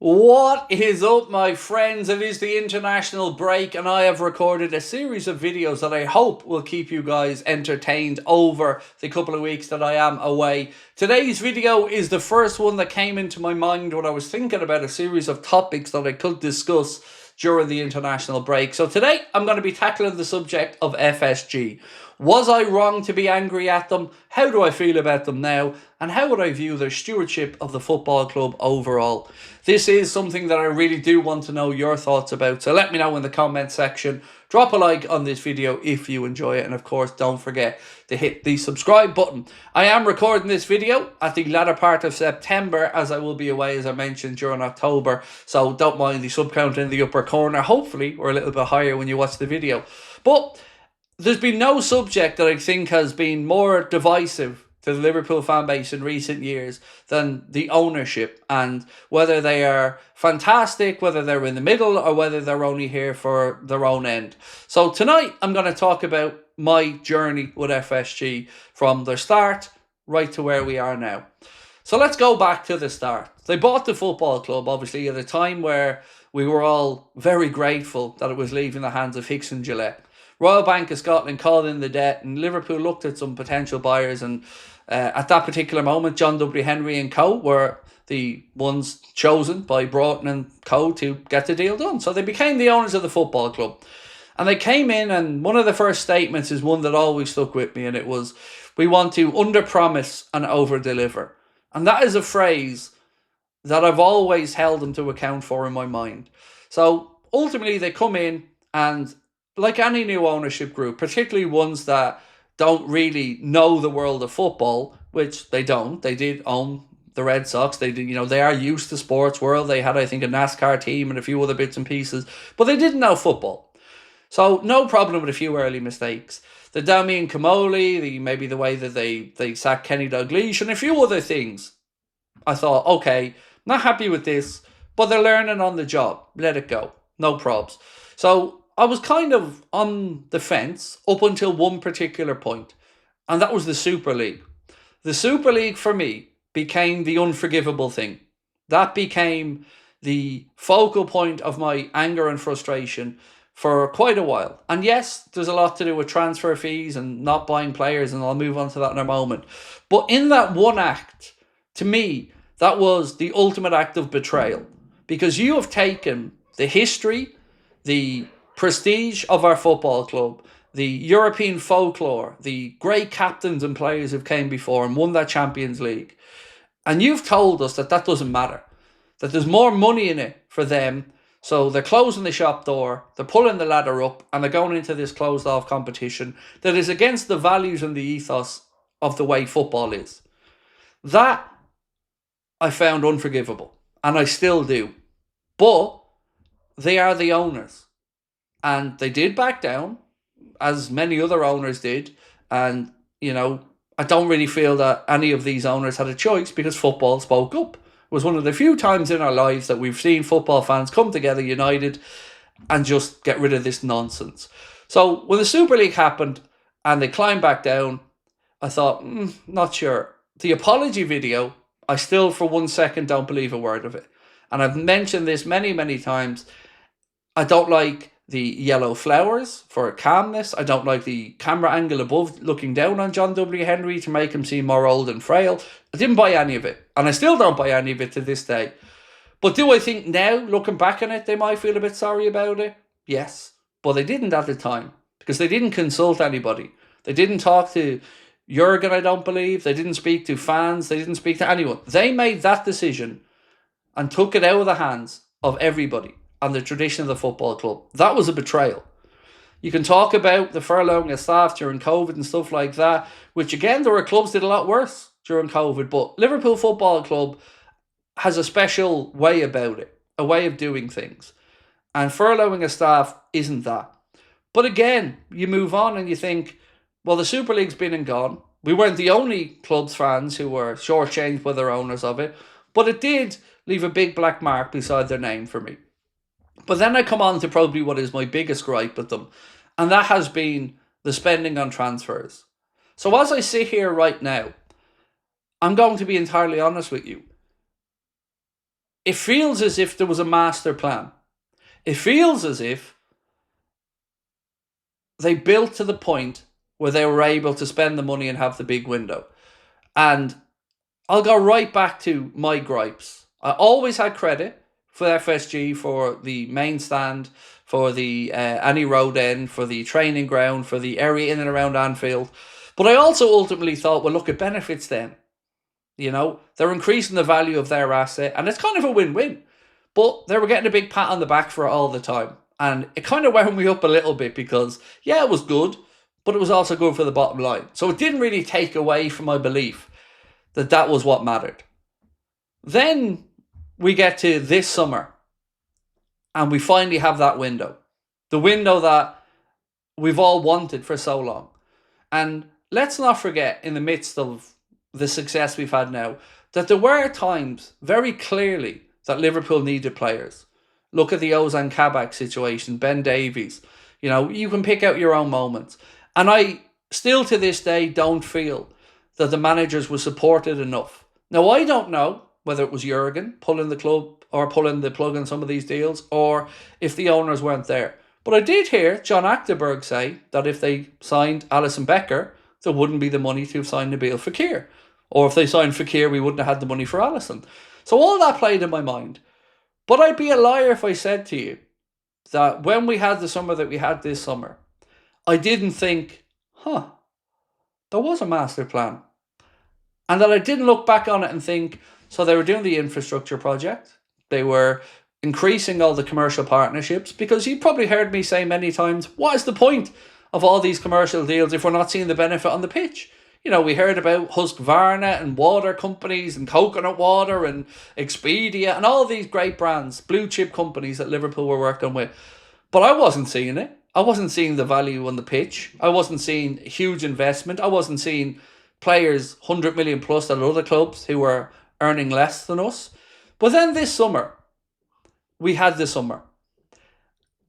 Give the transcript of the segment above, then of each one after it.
What is up, my friends? It is the international break, and I have recorded a series of videos that I hope will keep you guys entertained over the couple of weeks that I am away. Today's video is the first one that came into my mind when I was thinking about a series of topics that I could discuss during the international break. So today I'm going to be tackling the subject of FSG. Was I wrong to be angry at them? How do I feel about them now? And how would I view their stewardship of the football club overall? This is something that I really do want to know your thoughts about. So let me know in the comment section. Drop a like on this video if you enjoy it. And of course, don't forget to hit the subscribe button. I am recording this video at the latter part of September, as I will be away, as I mentioned, during October. So don't mind the sub count in the upper corner. Hopefully, we're a little bit higher when you watch the video. But there's been no subject that I think has been more divisive to the Liverpool fan base in recent years than the ownership, and whether they are fantastic, whether they're in the middle, or whether they're only here for their own end. So tonight I'm going to talk about my journey with FSG from the start right to where we are now. So let's go back to the start. They bought the football club, obviously, at a time where we were all very grateful that it was leaving the hands of Hicks and Gillette. Royal Bank of Scotland called in the debt, and Liverpool looked at some potential buyers, and at that particular moment, John W. Henry and co. were the ones chosen by Broughton and co. to get the deal done. So they became the owners of the football club. And they came in, and one of the first statements is one that always stuck with me, and it was, "We want to under-promise and over-deliver." And that is a phrase that I've always held them to account for in my mind. So ultimately, they come in, and like any new ownership group, particularly ones that don't really know the world of football, which they don't. They did own the Red Sox. They did, they are used to sports world. They had, I think, a NASCAR team and a few other bits and pieces, but they didn't know football. So no problem with a few early mistakes. The Damian Kamoli, maybe the way that they sacked Kenny Dalglish, and a few other things. I thought, okay, not happy with this, but they're learning on the job. Let it go. No probs. So I was kind of on the fence up until one particular point, and that was the Super League. The Super League for me became the unforgivable thing. That became the focal point of my anger and frustration for quite a while. And yes, there's a lot to do with transfer fees and not buying players, and I'll move on to that in a moment. But in that one act, to me, that was the ultimate act of betrayal, because you have taken the history, the prestige of our football club, the European folklore, the great captains and players who came before and won that Champions League, and you've told us that that doesn't matter, that there's more money in it for them, so they're closing the shop door, they're pulling the ladder up, and they're going into this closed off competition that is against the values and the ethos of the way football is. That I found unforgivable, and I still do. But they are the owners, and they did back down, as many other owners did. And, I don't really feel that any of these owners had a choice, because football spoke up. It was one of the few times in our lives that we've seen football fans come together united and just get rid of this nonsense. So when the Super League happened and they climbed back down, I thought, not sure. The apology video, I still for 1 second don't believe a word of it. And I've mentioned this many, many times. I don't like the yellow flowers for calmness. I don't like the camera angle above looking down on John W. Henry to make him seem more old and frail. I didn't buy any of it, and I still don't buy any of it to this day. But do I think now, looking back on it, they might feel a bit sorry about it? Yes, but they didn't at the time, because they didn't consult anybody. They didn't talk to Jurgen, I don't believe. They didn't speak to fans. They didn't speak to anyone. They made that decision and took it out of the hands of everybody and the tradition of the football club. That was a betrayal. You can talk about the furloughing of staff during COVID and stuff like that, which again, there were clubs that did a lot worse during COVID, but Liverpool Football Club has a special way about it, a way of doing things. And furloughing of staff isn't that. But again, you move on and you think, well, the Super League's been and gone. We weren't the only club's fans who were shortchanged by their owners of it, but it did leave a big black mark beside their name for me. But then I come on to probably what is my biggest gripe with them, and that has been the spending on transfers. So as I sit here right now, I'm going to be entirely honest with you. it feels as if there was a master plan. It feels as if they built to the point where they were able to spend the money and have the big window. And I'll go right back to my gripes. I always had credit for FSG, for the main stand, for the Annie Road end, for the training ground, for the area in and around Anfield. But I also ultimately thought, well, look, it benefits them. You know, they're increasing the value of their asset, and it's kind of a win-win. But they were getting a big pat on the back for it all the time. And it kind of wound me up a little bit because, yeah, it was good, but it was also good for the bottom line. So it didn't really take away from my belief that that was what mattered. Then we get to this summer, and we finally have that window. The window that we've all wanted for so long. And let's not forget, in the midst of the success we've had now, that there were times very clearly that Liverpool needed players. Look at the Ozan Kabak situation, Ben Davies. You know, you can pick out your own moments. And I still to this day don't feel that the managers were supported enough. Now, I don't know whether it was Jurgen pulling the club or pulling the plug on some of these deals, or if the owners weren't there. But I did hear John Achterberg say that if they signed Alisson Becker, there wouldn't be the money to sign Nabil Fekir. Or if they signed Fekir, we wouldn't have had the money for Alisson. So all that played in my mind. But I'd be a liar if I said to you that when we had the summer that we had this summer, I didn't think, there was a master plan. And that I didn't look back on it and think, so they were doing the infrastructure project. They were increasing all the commercial partnerships, because you probably heard me say many times, what is the point of all these commercial deals if we're not seeing the benefit on the pitch? You know, we heard about Husqvarna and water companies and coconut water and Expedia and all these great brands, blue chip companies that Liverpool were working with. But I wasn't seeing it. I wasn't seeing the value on the pitch. I wasn't seeing huge investment. I wasn't seeing players 100 million plus at other clubs who were earning less than us. But then this summer, we had this summer.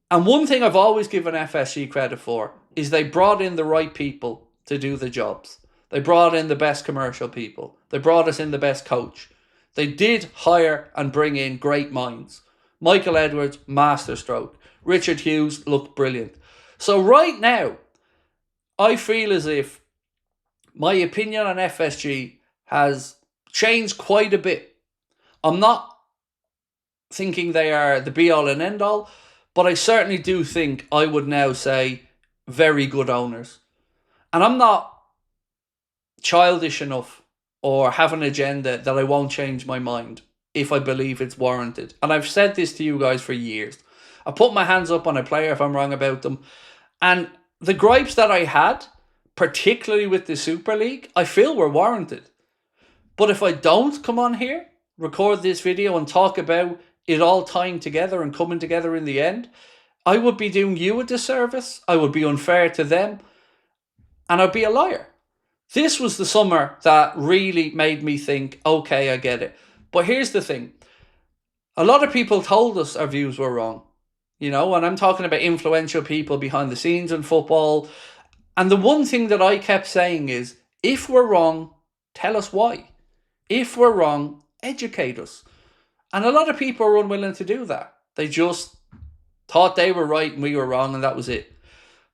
And one thing I've always given FSG credit for is they brought in the right people to do the jobs. They brought in the best commercial people. They brought us in the best coach. They did hire and bring in great minds. Michael Edwards, masterstroke. Richard Hughes looked brilliant. So right now, I feel as if my opinion on FSG has changed quite a bit. I'm not thinking they are the be-all and end-all, but I certainly do think I would now say very good owners. And I'm not childish enough or have an agenda that I won't change my mind if I believe it's warranted. And I've said this to you guys for years. I put my hands up on a player if I'm wrong about them. And the gripes that I had, particularly with the Super League, I feel were warranted. But if I don't come on here, record this video and talk about it all tying together and coming together in the end, I would be doing you a disservice. I would be unfair to them. And I'd be a liar. This was the summer that really made me think, okay, I get it. But here's the thing. A lot of people told us our views were wrong. You know, and I'm talking about influential people behind the scenes in football. And the one thing that I kept saying is, if we're wrong, tell us why. If we're wrong, educate us. And a lot of people were unwilling to do that. They just thought they were right and we were wrong, and that was it.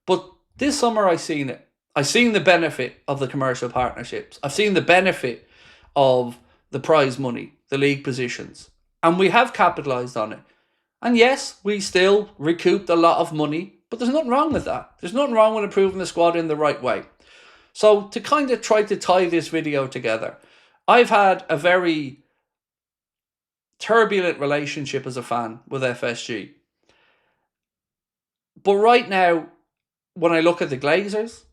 But this summer I seen it. I've seen the benefit of the commercial partnerships. I've seen the benefit of the prize money, the league positions. And we have capitalised on it. And yes, we still recouped a lot of money, but there's nothing wrong with that. There's nothing wrong with improving the squad in the right way. So to kind of try to tie this video together, I've had a very turbulent relationship as a fan with FSG. But right now, when I look at the Glazers,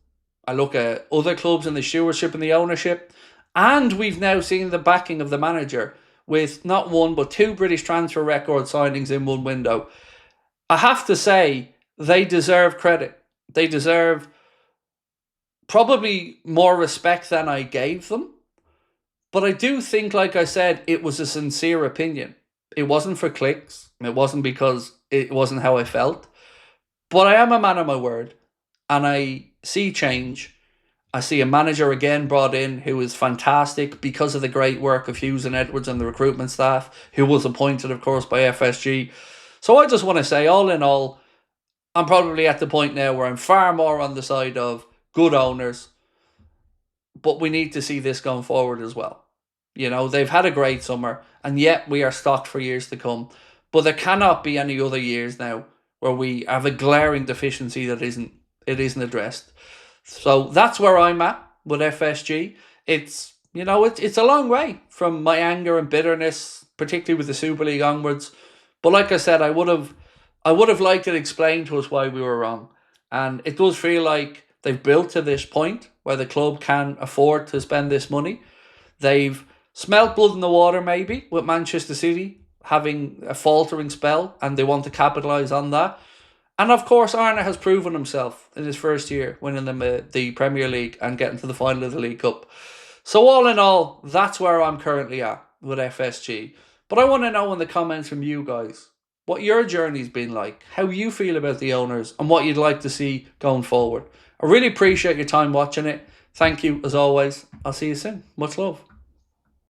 I look at other clubs in the stewardship and the ownership, and we've now seen the backing of the manager with not one but two British transfer record signings in one window. I have to say, they deserve credit. They deserve probably more respect than I gave them. But I do think, like I said, it was a sincere opinion. It wasn't for clicks. It wasn't because it wasn't how I felt. But I am a man of my word. And I see change. I see a manager again brought in who is fantastic because of the great work of Hughes and Edwards and the recruitment staff, who was appointed, of course, by FSG. So I just want to say, all in all, I'm probably at the point now where I'm far more on the side of good owners, but we need to see this going forward as well. You know, they've had a great summer, and yet we are stocked for years to come. But there cannot be any other years now where we have a glaring deficiency that isn't addressed. So that's where I'm at with FSG. It's it's a long way from my anger and bitterness, particularly with the Super League onwards. But like I said, I would have liked it explained to us why we were wrong. And it does feel like they've built to this point where the club can afford to spend this money. They've smelt blood in the water maybe with Manchester City having a faltering spell, and they want to capitalise on that. And of course, Arne has proven himself in his first year, winning the Premier League and getting to the final of the League Cup. So all in all, that's where I'm currently at with FSG. But I want to know in the comments from you guys what your journey's been like, how you feel about the owners, and what you'd like to see going forward. I really appreciate your time watching it. Thank you, as always. I'll see you soon. Much love.